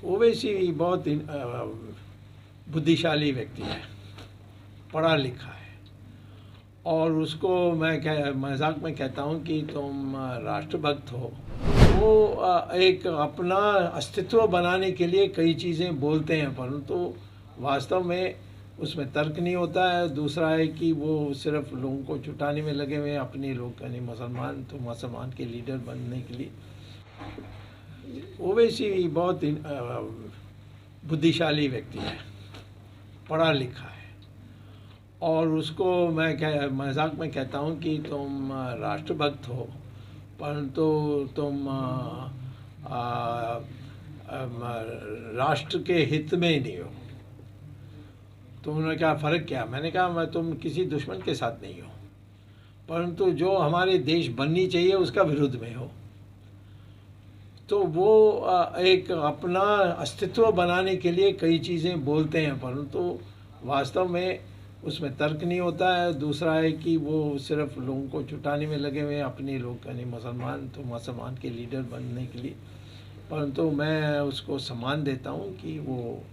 ओवैसी बहुत बुद्धिशाली व्यक्ति है, पढ़ा लिखा है, और उसको मैं मजाक में कहता हूँ कि तुम राष्ट्रभक्त हो। वो एक अपना अस्तित्व बनाने के लिए कई चीज़ें बोलते हैं, परंतु वास्तव में उसमें तर्क नहीं होता है। दूसरा है कि वो सिर्फ लोगों को जुटाने में लगे हुए हैं, अपनी लोग यानी मुसलमान, तो मुसलमान के लीडर बनने के लिए। ओवैसी बहुत बुद्धिशाली व्यक्ति है, पढ़ा लिखा है, और उसको मैं मजाक में कहता हूँ कि तुम राष्ट्रभक्त हो, परंतु तुम राष्ट्र के हित में ही नहीं हो। तो उन्होंने कहा फ़र्क क्या? मैंने कहा मैं तुम किसी दुश्मन के साथ नहीं हो, परंतु जो हमारे देश बननी चाहिए उसका विरुद्ध में हो। तो वो एक अपना अस्तित्व बनाने के लिए कई चीज़ें बोलते हैं, परंतु वास्तव में उसमें तर्क नहीं होता है। दूसरा है कि वो सिर्फ लोगों को जुटाने में लगे हुए हैं, अपने लोग यानी मुसलमान, तो मुसलमान के लीडर बनने के लिए। परंतु मैं उसको सम्मान देता हूँ कि वो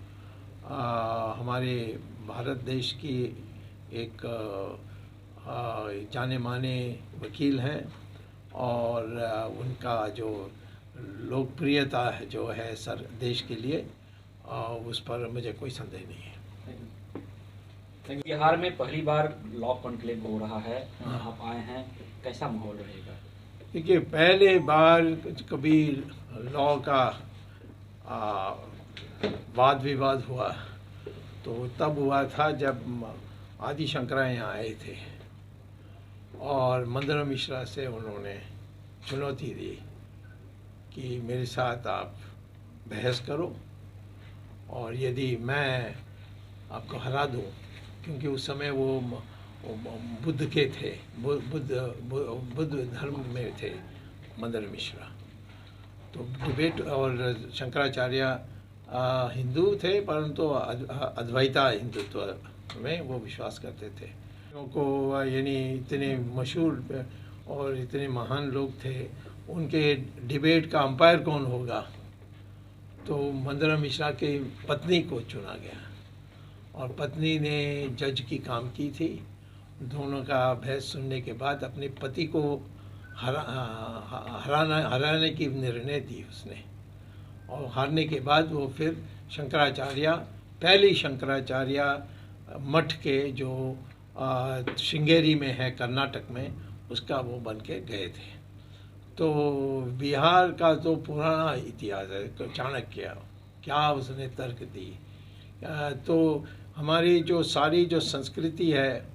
हमारे भारत देश की एक जाने माने वकील हैं, और उनका जो लोकप्रियता है जो है सर देश के लिए, उस पर मुझे कोई संदेह नहीं है। बिहार में पहली बार लॉ कॉन्क्लेव हो रहा है, आप आए हैं, कैसा माहौल रहेगा? देखिए, पहले बार कभी लॉ का वाद विवाद हुआ तो तब हुआ था जब आदि शंकरा यहाँ आए थे, और मंदना मिश्रा से उन्होंने चुनौती दी कि मेरे साथ आप बहस करो, और यदि मैं आपको हरा दूं, क्योंकि उस समय वो बुद्ध के थे, बुद्ध धर्म में थे मंदना मिश्रा। तो डिबेट, और शंकराचार्य हिंदू थे, परंतु अद्वैता हिंदुत्व में वो विश्वास करते थे। को यानी इतने मशहूर और इतने महान लोग थे, उनके डिबेट का अंपायर कौन होगा? तो मंदना मिश्रा की पत्नी को चुना गया, और पत्नी ने जज की काम की थी। दोनों का बहस सुनने के बाद अपने पति को हराने की निर्णय दी उसने, और हारने के बाद वो फिर शंकराचार्य, पहली शंकराचार्य मठ के जो श्रृंगेरी में है कर्नाटक में, उसका वो बन के गए थे। तो बिहार का तो पुराना इतिहास है, तो चाणक्य क्या उसने तर्क दी। तो हमारी जो सारी जो संस्कृति है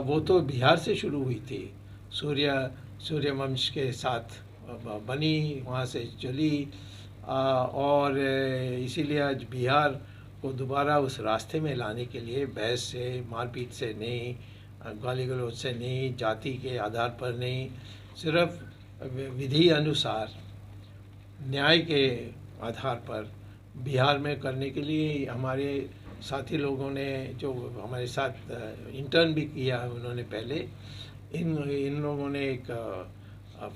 वो तो बिहार से शुरू हुई थी, सूर्यवंश के साथ बनी, वहाँ से चली, और इसीलिए आज बिहार को दोबारा उस रास्ते में लाने के लिए बहस से, मारपीट से नहीं, गाली गलौज से नहीं, जाति के आधार पर नहीं, सिर्फ विधि अनुसार न्याय के आधार पर बिहार में करने के लिए हमारे साथी लोगों ने, जो हमारे साथ इंटर्न भी किया है उन्होंने पहले, इन लोगों ने एक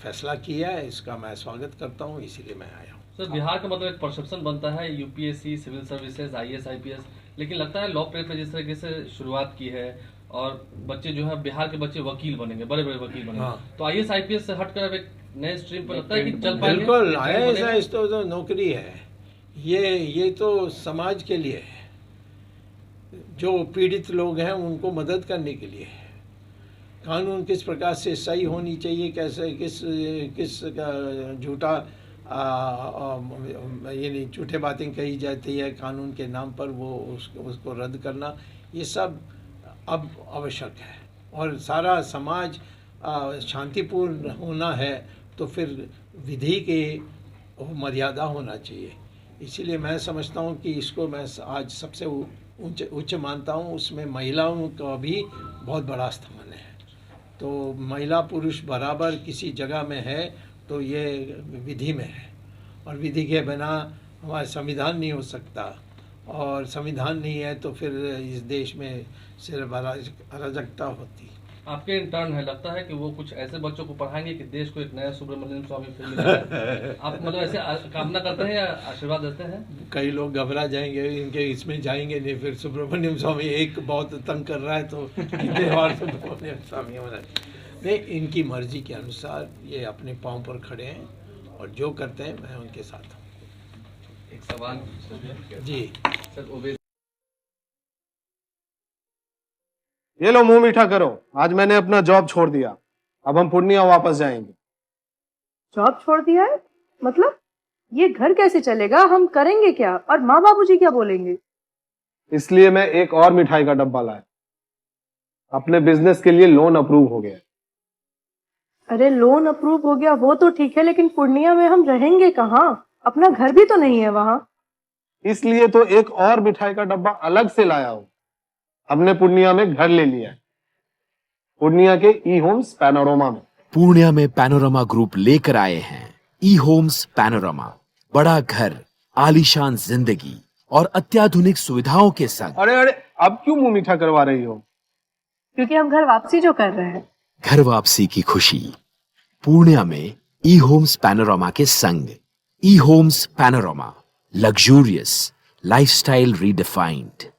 फैसला किया है। इसका मैं स्वागत करता हूँ, इसीलिए मैं आया हूँ। सर, बिहार का मतलब एक परसेप्शन बनता है UPSC, civil services, IAS, IPS, लेकिन लगता है लॉ प्रेप ने जिस तरीके से शुरुआत की है, और बच्चे जो है बिहार के बच्चे वकील बनेंगे, बड़े बड़े वकील बनेंगे। हाँ। तो आईएएस आईपीएस से हटकर एक नए स्ट्रीम पर लगता है कि चल पाएंगे। बिल्कुल, आईएएस तो नौकरी है, ये तो समाज के लिए है, जो पीड़ित लोग हैं उनको मदद करने के लिए है। कानून किस प्रकार से सही होनी चाहिए, कैसे किस झूठा यानी झूठे बातें कही जाती है कानून के नाम पर, वो उसको रद्द करना, ये सब अब आवश्यक है। और सारा समाज शांतिपूर्ण होना है, तो फिर विधि के मर्यादा होना चाहिए। इसीलिए मैं समझता हूँ कि इसको मैं आज सबसे उच्च मानता हूँ। उसमें महिलाओं का भी बहुत बड़ा स्थान है। तो महिला पुरुष बराबर किसी जगह में है तो ये विधि में है, और विधि के बिना हमारा संविधान नहीं हो सकता, और संविधान नहीं है तो फिर इस देश में सिर्फ अराजकता होती। आपके इंटर्न है, लगता है कि वो कुछ ऐसे बच्चों को पढ़ाएंगे कि देश को एक नया सुब्रमण्यम स्वामी फिर मिलेगा। आप मतलब ऐसे कामना करते हैं या आशीर्वाद देते हैं? कई लोग घबरा जाएंगे, इनके इसमें जाएंगे नहीं, फिर सुब्रमण्यम स्वामी एक बहुत तंग कर रहा है तो कितने और सुब्रमण्यम स्वामी होना। नहीं, इनकी मर्जी के अनुसार ये अपने पाँव पर खड़े हैं और जो करते हैं मैं उनके साथ हूँ। एक सवाल जी सर, ओवैसी ये लो मुंह मीठा करो, आज मैंने अपना जॉब छोड़ दिया, अब हम पूर्णिया वापस जाएंगे। जॉब छोड़ दिया है? मतलब ये घर कैसे चलेगा? हम करेंगे क्या? और माँ बाबूजी क्या बोलेंगे? इसलिए मैं एक और मिठाई का डब्बा लाया, अपने बिजनेस के लिए लोन अप्रूव हो गया। अरे लोन अप्रूव हो गया वो तो ठीक है, लेकिन पूर्णिया में हम रहेंगे कहाँ? अपना घर भी तो नहीं है वहाँ। इसलिए तो एक और मिठाई का डब्बा अलग से लाया हूं। हमने पूर्णिया में घर ले लिया है, पूर्णिया के ई होम्स पैनोरमा में। पूर्णिया में पैनोरमा ग्रुप लेकर आए हैं ई होम्स पैनोरमा, बड़ा घर, आलीशान जिंदगी और अत्याधुनिक सुविधाओं के संग। अरे अरे, अब क्यों मुंह मीठा करवा रही हो? क्योंकि हम घर वापसी जो कर रहे हैं। घर वापसी की खुशी पूर्णिया में ई होम्स पैनोरमा के संग। ई homes panorama, luxurious lifestyle redefined.